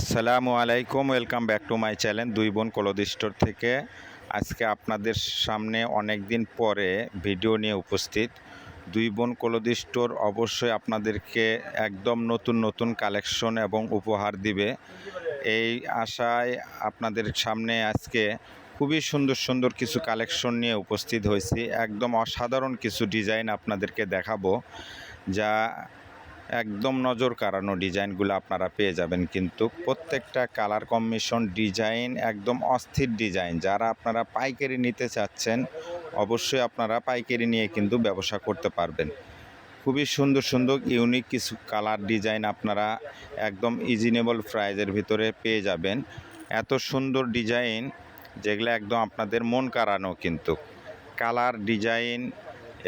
আসসালামু আলাইকুম, welcome back to my channel দুই বোন ক্লথ স্টোর থেকে। আজকে আপনাদের সামনে অনেক দিন পরে ভিডিও নিয়ে উপস্থিত। দুই বোন ক্লথ স্টোর অবশ্যই আপনাদেরকে একদম নতুন নতুন কালেকশন এবং উপহার দিবে, এই আশায় আপনাদের সামনে আজকে খুবই সুন্দর সুন্দর কিছু কালেকশন নিয়ে উপস্থিত হয়েছি। একদম অসাধারণ কিছু ডিজাইন আপনাদেরকে দেখাবো, যা একদম নজর কাড়ানো ডিজাইনগুলো আপনারা পেয়ে যাবেন। কিন্তু প্রত্যেকটা কালার কম্বিনেশন ডিজাইন একদম অস্থির ডিজাইন। যারা আপনারা পাইকারি নিতে চাচ্ছেন অবশ্যই আপনারা পাইকারি নিয়ে কিন্তু ব্যবসা করতে পারবেন। খুবই সুন্দর সুন্দর ইউনিক কিছু কালার ডিজাইন আপনারা একদম রিজনেবল প্রাইজের ভিতরে পেয়ে যাবেন। এত সুন্দর ডিজাইন যেগুলো একদম আপনাদের মন কাড়ানো, কিন্তু কালার ডিজাইন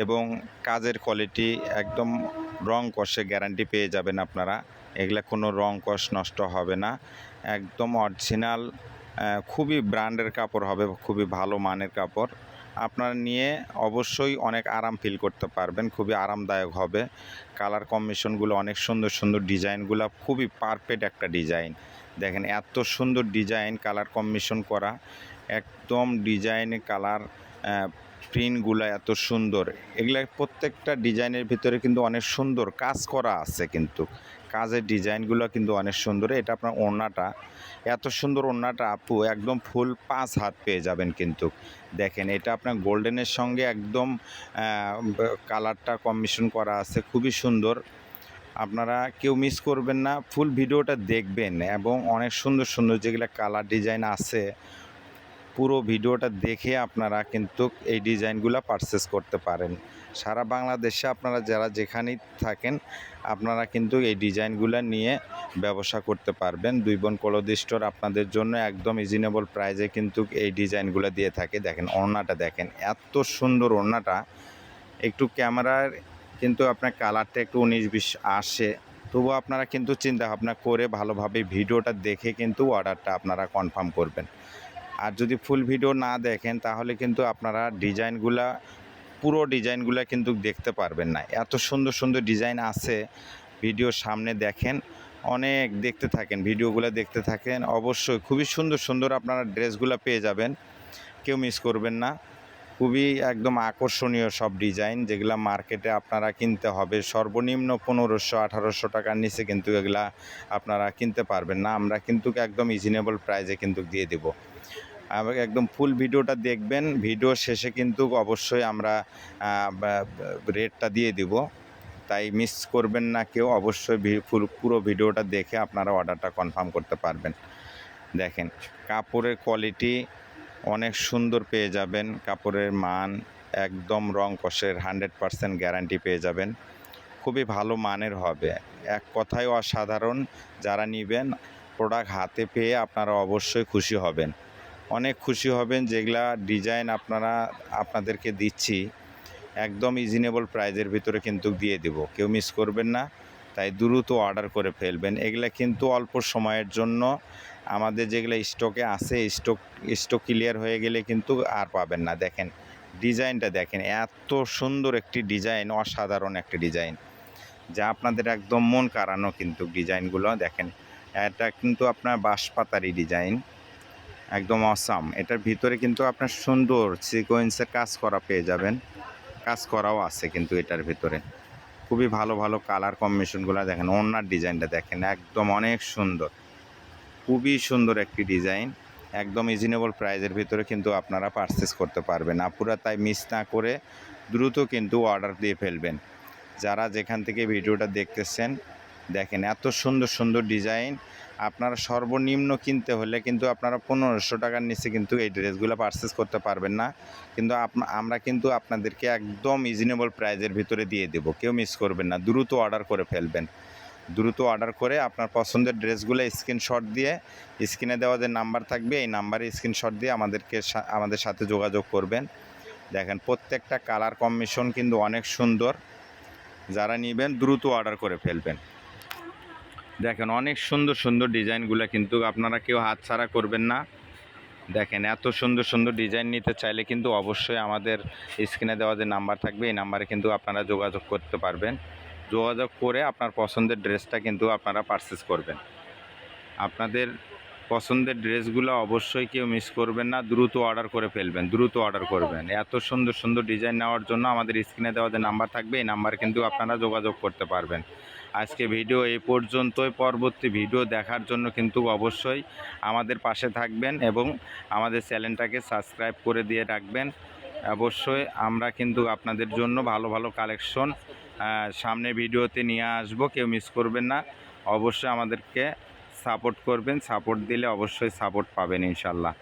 এবং কাজের কোয়ালিটি একদম রং কষে গ্যারান্টি পেয়ে যাবেন আপনারা। এগুলা কোনো রং কষ নষ্ট হবে না, একদম অরিজিনাল, খুবই ব্র্যান্ডের কাপড় হবে, খুবই ভালো মানের কাপড়। আপনারা নিয়ে অবশ্যই অনেক আরাম ফিল করতে পারবেন, খুবই আরামদায়ক হবে। কালার কম্বিনেশনগুলো অনেক সুন্দর সুন্দর, ডিজাইনগুলো খুবই পারফেক্ট একটা ডিজাইন। দেখেন এত সুন্দর ডিজাইন, কালার কম্বিনেশন করা, একদম ডিজাইনে কালার প্রিন্টগুলো এত সুন্দর। এগুলা প্রত্যেকটা ডিজাইনের ভিতরে কিন্তু অনেক সুন্দর কাজ করা আছে, কিন্তু কাজের ডিজাইনগুলো কিন্তু অনেক সুন্দর। এটা আপনার ওড়নাটা, এত সুন্দর ওড়নাটা আপু একদম ফুল 5 হাত পেয়ে যাবেন। কিন্তু দেখেন এটা আপনার গোল্ডেনের সঙ্গে একদম কালারটা কম্বিনেশন করা আছে, খুবই সুন্দর। আপনারা কেউ মিস করবেন না, ফুল ভিডিওটা দেখবেন এবং অনেক সুন্দর সুন্দর যেগুলো কালার ডিজাইন আছে পুরো ভিডিওটা দেখে আপনারা কিন্তু এই ডিজাইনগুলো পারচেস করতে পারেন। সারা বাংলাদেশে আপনারা যারা যেখানেই থাকেন আপনারা কিন্তু এই ডিজাইনগুলো নিয়ে ব্যবসা করতে পারবেন। দুই বোন ক্লথ স্টোর আপনাদের জন্য একদম রিজনেবল প্রাইসে কিন্তু এই ডিজাইনগুলো দিয়ে থাকে। দেখেন ওড়নাটা, দেখেন এত সুন্দর ওড়নাটা। একটু ক্যামেরার কিন্তু আপনার কালারটা একটু 19-20 আসে, তবুও আপনারা কিন্তু চিন্তা ভাবনা করে ভালোভাবে ভিডিওটা দেখে কিন্তু অর্ডারটা আপনারা কনফার্ম করবেন। আর যদি ফুল ভিডিও না দেখেন তাহলে কিন্তু আপনারা ডিজাইনগুলা, পুরো ডিজাইনগুলা কিন্তু দেখতে পারবেন না। এত সুন্দর সুন্দর ডিজাইন আছে, ভিডিওর সামনে দেখেন, অনেক দেখতে থাকেন, ভিডিওগুলো দেখতে থাকেন। অবশ্যই খুবই সুন্দর সুন্দর আপনারা ড্রেসগুলো পেয়ে যাবেন, কেউ মিস করবেন না। খুবই একদম আকর্ষণীয় সব ডিজাইন, যেগুলা মার্কেটে আপনারা কিনতে হবে সর্বনিম্ন 1500-1800 টাকার নিচে, কিন্তু এগুলা আপনারা কিনতে পারবেন না। আমরা কিন্তু একদম রিজনেবল প্রাইসে কিন্তু দিয়ে দেব। আমাকে একদম ফুল ভিডিওটা দেখবেন, ভিডিও শেষে কিন্তু অবশ্যই আমরা রেটটা দিয়ে দিব, তাই মিস করবেন না কেউ। অবশ্যই পুরো ভিডিওটা দেখে আপনারা অর্ডারটা কনফার্ম করতে পারবেন। দেখেন কাপড়ের কোয়ালিটি অনেক সুন্দর পেয়ে যাবেন, কাপড়ের মান একদম রং কষের 100% গ্যারান্টি পেয়ে যাবেন, খুবই ভালো মানের হবে, এক কথায় অসাধারণ। যারা নেবেন প্রোডাক্ট হাতে পেয়ে আপনারা অবশ্যই খুশি হবেন, অনেক খুশি হবেন। যেগুলা ডিজাইন আপনাদেরকে দিচ্ছি একদম রিজনেবল প্রাইজের ভিতরে কিন্তু দিয়ে দেব, কেউ মিস করবেন না। তাই দ্রুত অর্ডার করে ফেলবেন। এগুলা কিন্তু অল্প সময়ের জন্য, আমাদের যেগুলো স্টকে আছে স্টক ক্লিয়ার হয়ে গেলে কিন্তু আর পাবেন না। দেখেন ডিজাইনটা, দেখেন এত সুন্দর একটি ডিজাইন, অসাধারণ একটি ডিজাইন, যা আপনাদের একদম মন কাড়ানো। কিন্তু ডিজাইনগুলো দেখেন, এটা কিন্তু আপনার বাঁশপাতারি ডিজাইন, একদম অসাম। এটার ভিতরে কিন্তু আপনার সুন্দর সিকোয়েন্সের কাজ করা পেয়ে যাবেন, কাজ করাও আছে কিন্তু এটার ভিতরে। খুবই ভালো ভালো কালার কম্বিনেশনগুলো দেখেন, ওড়নার ডিজাইনটা দেখেন একদম অনেক সুন্দর, খুবই সুন্দর একটি ডিজাইন। একদম রিজনেবল প্রাইজের ভিতরে কিন্তু আপনারা পারচেস করতে পারবেন। আপুরা তাই মিস না করে দ্রুত কিন্তু অর্ডার দিয়ে ফেলবেন। যারা যেখান থেকে ভিডিওটা দেখতেছেন দেখেন এত সুন্দর সুন্দর ডিজাইন। আপনারা সর্বনিম্ন কিনতে হলে কিন্তু আপনারা 1500 টাকার নিচে কিন্তু এই ড্রেসগুলো পারচেস করতে পারবেন না। কিন্তু আমরা কিন্তু আপনাদেরকে একদম রিজনেবল প্রাইজের ভিতরে দিয়ে দেব, কেউ মিস করবেন না, দ্রুত অর্ডার করে ফেলবেন। দ্রুত অর্ডার করে আপনার পছন্দের ড্রেসগুলো স্ক্রিনশট দিয়ে, স্ক্রিনে দেওয়া যে নাম্বার থাকবে এই নাম্বারে স্ক্রিনশট দিয়ে আমাদের সাথে যোগাযোগ করবেন। দেখেন প্রত্যেকটা কালার কম্বিনেশন কিন্তু অনেক সুন্দর, যারা নেবেন দ্রুত অর্ডার করে ফেলবেন। দেখেন অনেক সুন্দর সুন্দর ডিজাইনগুলো কিন্তু আপনারা কেউ হাতছাড়া করবেন না। দেখেন এত সুন্দর সুন্দর ডিজাইন নিতে চাইলে কিন্তু অবশ্যই আমাদের স্ক্রিনে দেওয়া যে নাম্বার থাকবে এই নাম্বারে কিন্তু আপনারা যোগাযোগ করতে পারবেন। যোগাযোগ করে আপনার পছন্দের ড্রেসটা কিন্তু আপনারা পারচেস করবেন। আপনাদের পছন্দের ড্রেসগুলো অবশ্যই কেউ মিস করবেন না, দ্রুত অর্ডার করে ফেলবেন, দ্রুত অর্ডার করবেন। এত সুন্দর সুন্দর ডিজাইন নেওয়ার জন্য আমাদের স্ক্রিনে দেওয়া যে নাম্বার থাকবে এই নাম্বারে কিন্তু আপনারা যোগাযোগ করতে পারবেন। আজকে ভিডিও এই পর্যন্তই। পরবর্তী ভিডিও দেখার জন্য কিন্তু অবশ্যই আমাদের পাশে থাকবেন এবং আমাদের চ্যানেলটাকে সাবস্ক্রাইব করে দিয়ে রাখবেন। অবশ্যই আমরা কিন্তু আপনাদের জন্য ভালো ভালো কালেকশন সামনে ভিডিওতে নিয়ে আসব, কেউ মিস করবেন না। অবশ্যই আমাদেরকে সাপোর্ট করবেন, সাপোর্ট দিলে অবশ্যই সাপোর্ট পাবেন ইনশাল্লাহ।